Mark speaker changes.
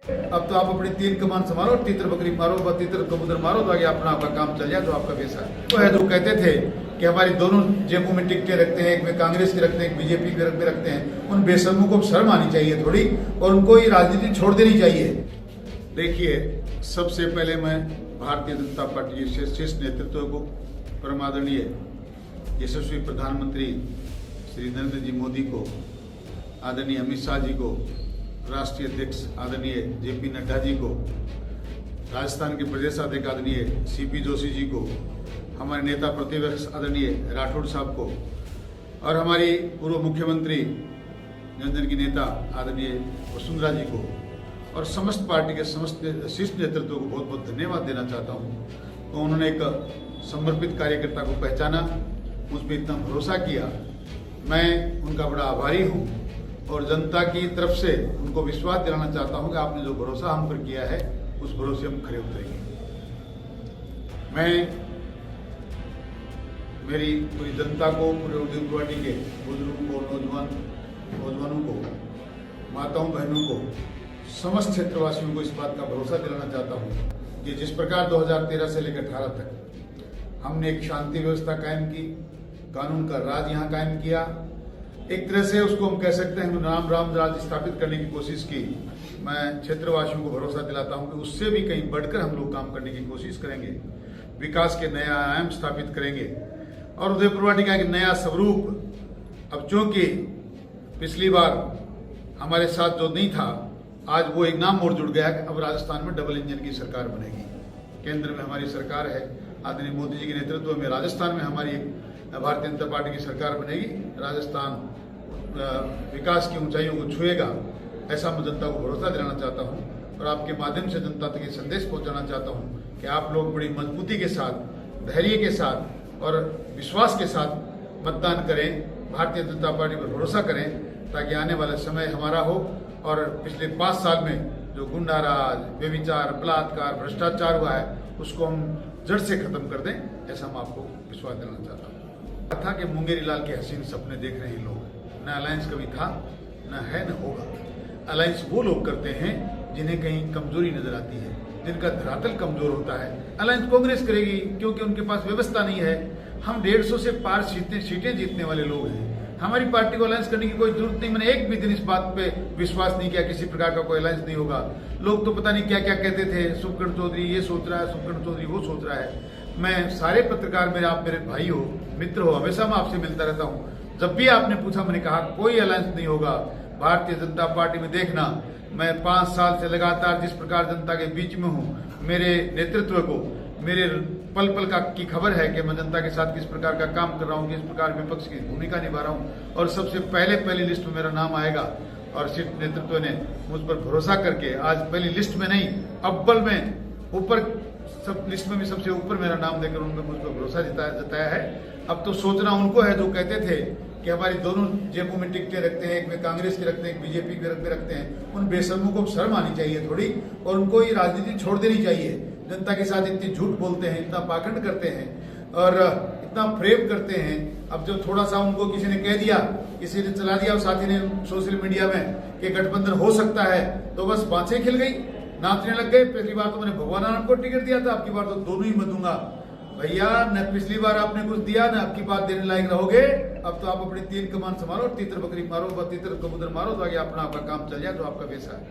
Speaker 1: अब तो आप अपनी 3 कमान संभालो, तीतर बकरी मारो, तीतर कबूतर मारो, तो आगे अपना आपका काम चल जाए, तो आपका पैसा है। तो है जो कहते थे कि हमारी दोनों जेबों में टिकटें रखते हैं, एक में कांग्रेस की रखते हैं, एक बीजेपी के रखते हैं, उन बेशर्मों को शर्म आनी चाहिए थोड़ी, और उनको ये राजनीति छोड़ देनी चाहिए। देखिए, सबसे पहले मैं भारतीय जनता पार्टी के शीर्ष नेतृत्व को, परम आदरणीय यशस्वी प्रधानमंत्री श्री नरेंद्र जी मोदी को, आदरणीय अमित शाह जी को, राष्ट्रीय अध्यक्ष आदरणीय जेपी नड्डा जी को, राजस्थान के प्रदेश अध्यक्ष आदरणीय सीपी जोशी जी को, हमारे नेता प्रतिपक्ष आदरणीय राठौड़ साहब को, और हमारी पूर्व मुख्यमंत्री जनजन की नेता आदरणीय वसुंधरा जी को, और समस्त पार्टी के समस्त शीर्ष नेतृत्व को बहुत बहुत धन्यवाद देना चाहता हूँ। तो उन्होंने एक समर्पित कार्यकर्ता को पहचाना, मुझ पर इतना भरोसा किया, मैं उनका बड़ा आभारी हूँ, और जनता की तरफ से उनको विश्वास दिलाना चाहता हूं कि आपने जो भरोसा हम पर किया है, उस भरोसे हम खरे उतरेंगे। मैं मेरी पूरी जनता को, पूरे उद्योग पार्टी के बुजुर्गों को, नौजवानों को, माताओं बहनों को, समस्त क्षेत्रवासियों को इस बात का भरोसा दिलाना चाहता हूं कि जिस प्रकार 2013 से लेकर 18 तक हमने एक शांति व्यवस्था कायम की, कानून का राज यहाँ कायम किया, एक तरह से उसको हम कह सकते हैं राम राज स्थापित करने की कोशिश की। मैं क्षेत्रवासियों को भरोसा दिलाता हूं कि उससे भी कहीं बढ़कर हम लोग काम करने की कोशिश करेंगे, विकास के नया आयाम स्थापित करेंगे, और उदयपुर वाटिका का नया स्वरूप। अब चूंकि पिछली बार हमारे साथ जो नहीं था, आज वो एक नाम और जुड़ गया कि अब राजस्थान में डबल इंजन की सरकार बनेगी। केंद्र में हमारी सरकार है, आदरणीय मोदी जी के नेतृत्व में राजस्थान में हमारी भारतीय जनता पार्टी की सरकार बनेगी। राजस्थान विकास की ऊंचाइयों को छुएगा, ऐसा मैं जनता को भरोसा दिलाना चाहता हूं, और आपके माध्यम से जनता तक ये संदेश पहुंचाना चाहता हूं कि आप लोग बड़ी मजबूती के साथ, धैर्य के साथ और विश्वास के साथ मतदान करें, भारतीय जनता पार्टी पर भरोसा करें, ताकि आने वाला समय हमारा हो, और पिछले 5 साल में जो गुंडाराज, व्यभिचार, बलात्कार, भ्रष्टाचार हुआ है, उसको हम जड़ से खत्म कर दें, ऐसा मैं आपको विश्वास दिलाना चाहता हूँ। था कि मुंगेरी लाल के हसीन सपने देख रहे हैं लोग, न अलायंस कभी था, न है, न होगा। अलायंस वो लोग करते हैं जिन्हें कहीं कमजोरी नजर आती है, जिनका धरातल कमजोर होता है। अलायंस कांग्रेस करेगी क्योंकि उनके पास व्यवस्था नहीं है। हम 150 से पार सीटें जीतने वाले लोग हैं, हमारी पार्टी को अलायंस करने की कोई जरूरत नहीं। मैंने एक भी दिन इस बात पे विश्वास नहीं किया किसी प्रकार का कोई अलायंस नहीं होगा। लोग तो पता नहीं क्या क्या कहते थे, सुखकर्ण चौधरी ये सोच रहा है, सुखकर्ण चौधरी वो सोच रहा है। मैं सारे पत्रकार मेरे, आप मेरे भाई हो, मित्र हो, हमेशा मैं आपसे मिलता रहता हूँ। जब भी आपने पूछा, मैंने कहा कोई अलायंस नहीं होगा। भारतीय जनता पार्टी में देखना, मैं 5 साल से लगातार जिस प्रकार जनता के बीच में हूँ, मेरे नेतृत्व को, मेरे पल पल की खबर है कि मैं जनता के साथ किस प्रकार का काम कर रहा हूँ, किस प्रकार विपक्ष की भूमिका निभा रहा हूँ, और सबसे पहली लिस्ट में मेरा नाम आएगा। और शीर्ष नेतृत्व ने मुझ पर भरोसा करके आज पहली लिस्ट में नहीं, अव्वल में, ऊपर सब लिस्ट में भी सबसे ऊपर मेरा नाम देकर उन्होंने मुझ पर भरोसा जताया है। अब तो सोचना उनको है जो कहते थे कि हमारी दोनों जेबों में टिकटें रखते हैं, एक में कांग्रेस की रखते हैं, एक बीजेपी के रखते हैं। उन बेशर्मों को शर्म आनी चाहिए थोड़ी, और उनको ये राजनीति छोड़ देनी चाहिए। जनता के साथ इतनी झूठ बोलते हैं, इतना पाखंड करते हैं, और इतना फ्रेम करते हैं। अब जो थोड़ा सा उनको किसी ने कह दिया, किसी ने चला दिया, और साथी ने सोशल मीडिया में कि गठबंधन हो सकता है, तो बस बाँछें खिल गई, नाचने लग गए। पिछली बार तो मैंने भगवान नाम को टिकट दिया था, आपकी बार तो दोनों ही मैं दूंगा। भैया, न पिछली बार आपने कुछ दिया, न आपकी बात देने लायक रहोगे। अब तो आप अपनी 3 कमान संभालो, तीतर बकरी मारो, तीतर कबूतर मारो, तो आगे अपना आपका काम चल जाए, तो आपका पैसा है।